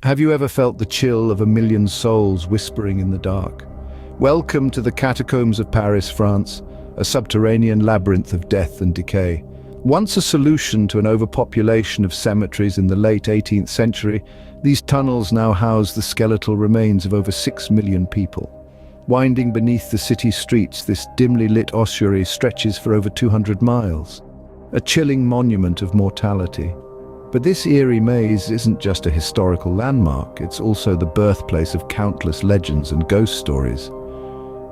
Have you ever felt the chill of a million souls whispering in the dark? Welcome to the Catacombs of Paris, France, a subterranean labyrinth of death and decay. Once a solution to an overpopulation of cemeteries in the late 18th century, these tunnels now house the skeletal remains of over 6 million people. Winding beneath the city streets, this dimly lit ossuary stretches for over 200 miles, a chilling monument of mortality. But this eerie maze isn't just a historical landmark, it's also the birthplace of countless legends and ghost stories.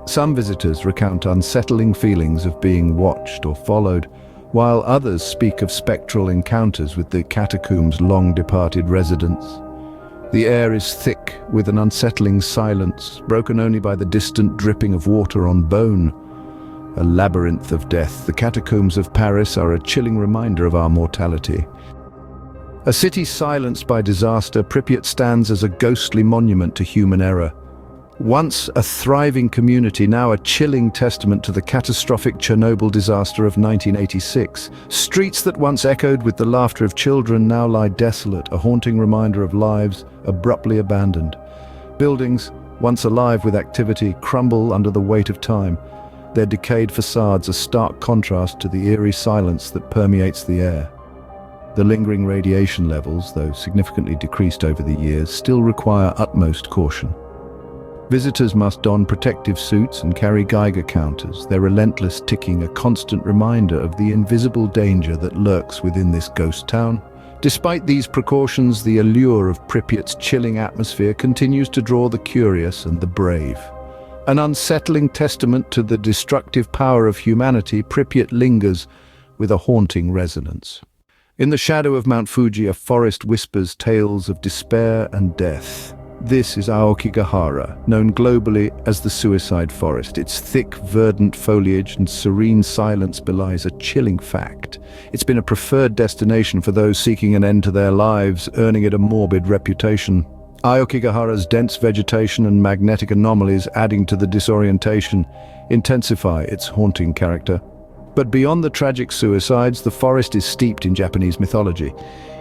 Some visitors recount unsettling feelings of being watched or followed, while others speak of spectral encounters with the catacombs' long-departed residents. The air is thick with an unsettling silence, broken only by the distant dripping of water on bone. A labyrinth of death, the catacombs of Paris are a chilling reminder of our mortality. A city silenced by disaster, Pripyat stands as a ghostly monument to human error. Once a thriving community, now a chilling testament to the catastrophic Chernobyl disaster of 1986. Streets that once echoed with the laughter of children now lie desolate, a haunting reminder of lives abruptly abandoned. Buildings, once alive with activity, crumble under the weight of time, their decayed facades a stark contrast to the eerie silence that permeates the air. The lingering radiation levels, though significantly decreased over the years, still require utmost caution. Visitors must don protective suits and carry Geiger counters, their relentless ticking a constant reminder of the invisible danger that lurks within this ghost town. Despite these precautions, the allure of Pripyat's chilling atmosphere continues to draw the curious and the brave. An unsettling testament to the destructive power of humanity, Pripyat lingers with a haunting resonance. In the shadow of Mount Fuji, a forest whispers tales of despair and death. This is Aokigahara, known globally as the suicide forest. Its thick, verdant foliage and serene silence belies a chilling fact. It's been a preferred destination for those seeking an end to their lives, earning it a morbid reputation. Aokigahara's dense vegetation and magnetic anomalies adding to the disorientation intensify its haunting character. But beyond the tragic suicides, the forest is steeped in Japanese mythology.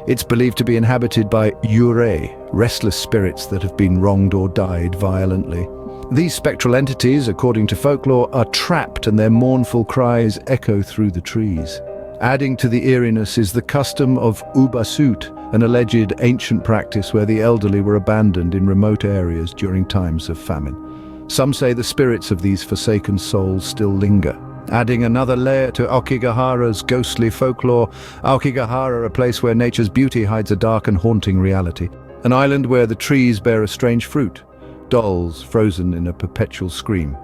It's believed to be inhabited by Eerie, restless spirits that have been wronged or died violently. These spectral entities, according to folklore, are trapped and their mournful cries echo through the trees. Adding to the eeriness is the custom of ubasut, an alleged ancient practice where the elderly were abandoned in remote areas during times of famine. Some say the spirits of these forsaken souls still linger. Adding another layer to Aokigahara's ghostly folklore, Aokigahara, a place where nature's beauty hides a dark and haunting reality. An island where the trees bear a strange fruit, dolls frozen in a perpetual scream.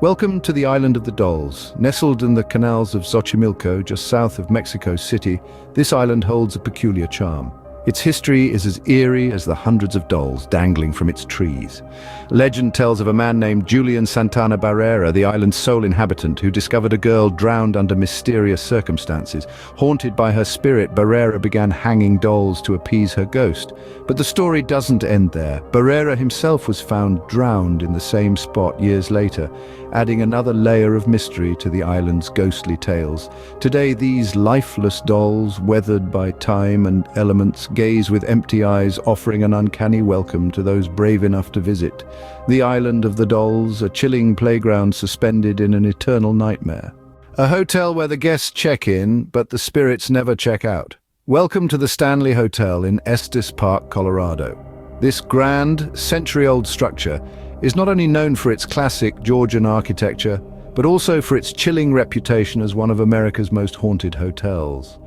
Welcome to the island of the dolls. Nestled in the canals of Xochimilco, just south of Mexico City, this island holds a peculiar charm. Its history is as eerie as the hundreds of dolls dangling from its trees. Legend tells of a man named Julian Santana Barrera, the island's sole inhabitant, who discovered a girl drowned under mysterious circumstances. Haunted by her spirit, Barrera began hanging dolls to appease her ghost. But the story doesn't end there. Barrera himself was found drowned in the same spot years later, adding another layer of mystery to the island's ghostly tales. Today, these lifeless dolls, weathered by time and elements, gaze with empty eyes, offering an uncanny welcome to those brave enough to visit. The island of the dolls, a chilling playground suspended in an eternal nightmare. A hotel where the guests check in, but the spirits never check out. Welcome to the Stanley Hotel in Estes Park, Colorado. This grand, century-old structure is not only known for its classic Georgian architecture, but also for its chilling reputation as one of America's most haunted hotels.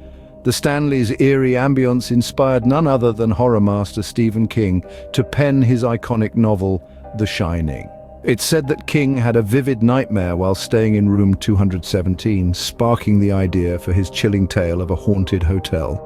The Stanley's eerie ambience inspired none other than horror master Stephen King to pen his iconic novel, The Shining. It's said that King had a vivid nightmare while staying in room 217, sparking the idea for his chilling tale of a haunted hotel.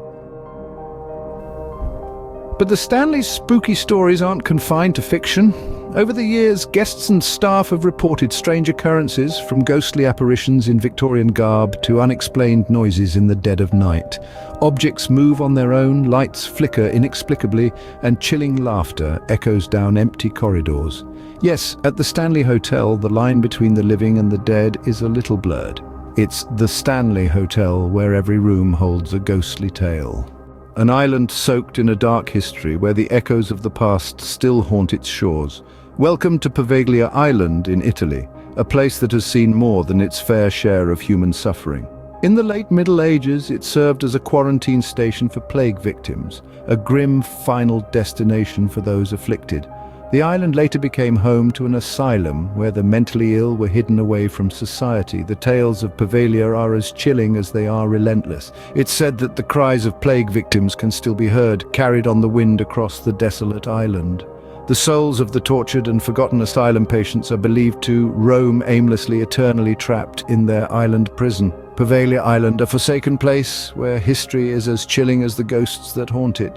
But the Stanley's spooky stories aren't confined to fiction. Over the years, guests and staff have reported strange occurrences, from ghostly apparitions in Victorian garb to unexplained noises in the dead of night. Objects move on their own, lights flicker inexplicably, and chilling laughter echoes down empty corridors. Yes, at the Stanley Hotel, the line between the living and the dead is a little blurred. It's the Stanley Hotel, where every room holds a ghostly tale. an island soaked in a dark history where the echoes of the past still haunt its shores. Welcome to Poveglia Island in Italy, a place that has seen more than its fair share of human suffering. In the late Middle Ages, it served as a quarantine station for plague victims, a grim final destination for those afflicted. The island later became home to an asylum where the mentally ill were hidden away from society. The tales of Poveglia are as chilling as they are relentless. It's said that the cries of plague victims can still be heard, carried on the wind across the desolate island. The souls of the tortured and forgotten asylum patients are believed to roam aimlessly, eternally trapped in their island prison. Poveglia Island, a forsaken place where history is as chilling as the ghosts that haunt it.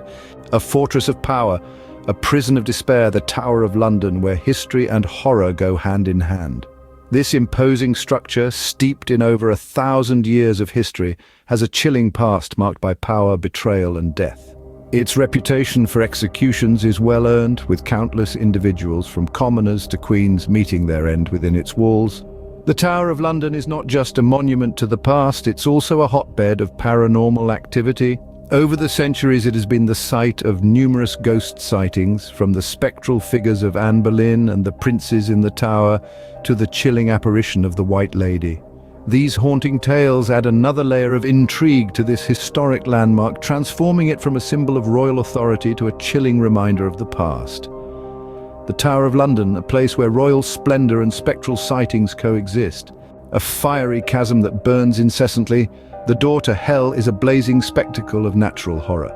A fortress of power, a prison of despair, the Tower of London, where history and horror go hand in hand. This imposing structure, steeped in over 1,000 years of history, has a chilling past marked by power, betrayal, and death. Its reputation for executions is well earned, with countless individuals, from commoners to queens, meeting their end within its walls. The Tower of London is not just a monument to the past, it's also a hotbed of paranormal activity. Over the centuries, it has been the site of numerous ghost sightings, from the spectral figures of Anne Boleyn and the princes in the tower to the chilling apparition of the White Lady. These haunting tales add another layer of intrigue to this historic landmark, transforming it from a symbol of royal authority to a chilling reminder of the past. The Tower of London, a place where royal splendor and spectral sightings coexist. A fiery chasm that burns incessantly, the door to hell is a blazing spectacle of natural horror.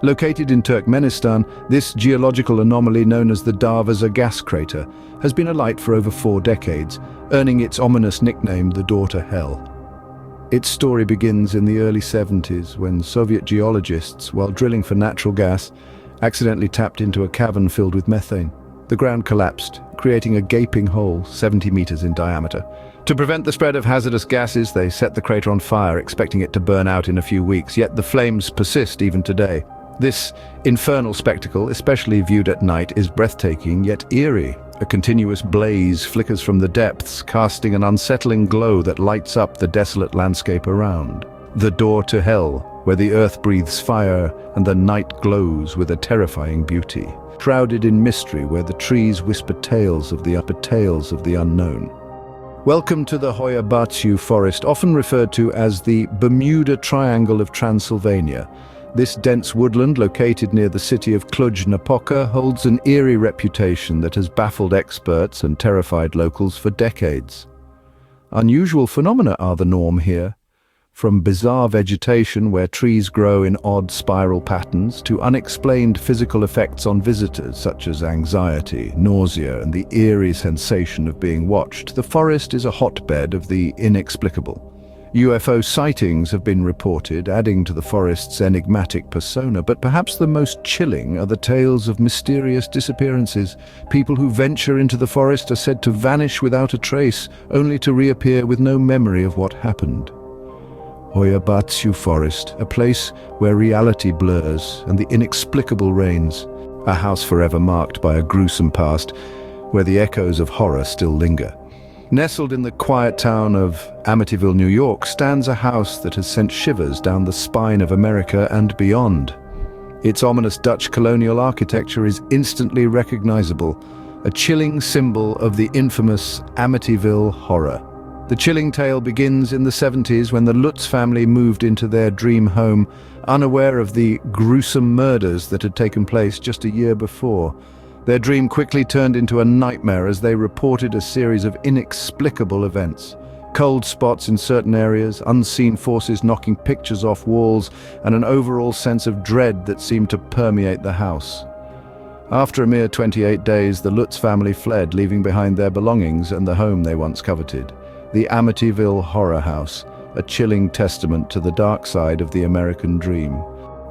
Located in Turkmenistan, this geological anomaly known as the Darvaza gas crater has been alight for over 4 decades, earning its ominous nickname, the Door to Hell. Its story begins in the early 70s when Soviet geologists, while drilling for natural gas, accidentally tapped into a cavern filled with methane. The ground collapsed, creating a gaping hole 70 meters in diameter. To prevent the spread of hazardous gases, they set the crater on fire, expecting it to burn out in a few weeks, yet the flames persist even today. This infernal spectacle, especially viewed at night, is breathtaking yet eerie. A continuous blaze flickers from the depths, casting an unsettling glow that lights up the desolate landscape around. The door to hell, where the earth breathes fire and the night glows with a terrifying beauty. Shrouded in mystery, where the trees whisper tales of the unknown. Welcome to the Hoia Baciu forest, often referred to as the Bermuda Triangle of Transylvania. This dense woodland, located near the city of Cluj-Napoca, holds an eerie reputation that has baffled experts and terrified locals for decades. Unusual phenomena are the norm here, from bizarre vegetation where trees grow in odd spiral patterns to unexplained physical effects on visitors such as anxiety, nausea, and the eerie sensation of being watched. The forest is a hotbed of the inexplicable. UFO sightings have been reported, adding to the forest's enigmatic persona, but perhaps the most chilling are the tales of mysterious disappearances. People who venture into the forest are said to vanish without a trace, only to reappear with no memory of what happened. Hoia Baciu Forest, a place where reality blurs and the inexplicable reigns, a house forever marked by a gruesome past where the echoes of horror still linger. Nestled in the quiet town of Amityville, New York, stands a house that has sent shivers down the spine of America and beyond. Its ominous Dutch colonial architecture is instantly recognizable, a chilling symbol of the infamous Amityville horror. The chilling tale begins in the 70s when the Lutz family moved into their dream home, unaware of the gruesome murders that had taken place just a year before. Their dream quickly turned into a nightmare as they reported a series of inexplicable events. Cold spots in certain areas, unseen forces knocking pictures off walls, and an overall sense of dread that seemed to permeate the house. After a mere 28 days, the Lutz family fled, leaving behind their belongings and the home they once coveted. The Amityville Horror House, a chilling testament to the dark side of the American dream.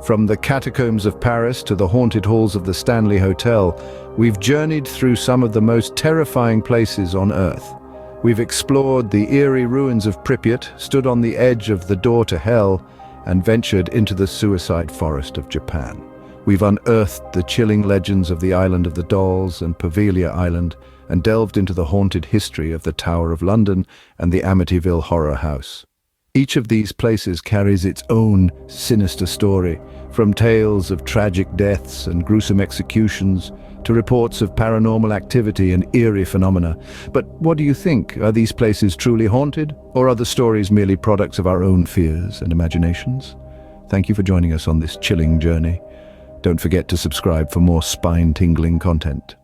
From the Catacombs of Paris to the haunted halls of the Stanley Hotel, we've journeyed through some of the most terrifying places on Earth. We've explored the eerie ruins of Pripyat, stood on the edge of the door to hell, and ventured into the suicide forest of Japan. We've unearthed the chilling legends of the Island of the Dolls and Poveglia Island, and delved into the haunted history of the Tower of London and the Amityville Horror House. Each of these places carries its own sinister story, from tales of tragic deaths and gruesome executions to reports of paranormal activity and eerie phenomena. But what do you think? Are these places truly haunted, or are the stories merely products of our own fears and imaginations? Thank you for joining us on this chilling journey. Don't forget to subscribe for more spine-tingling content.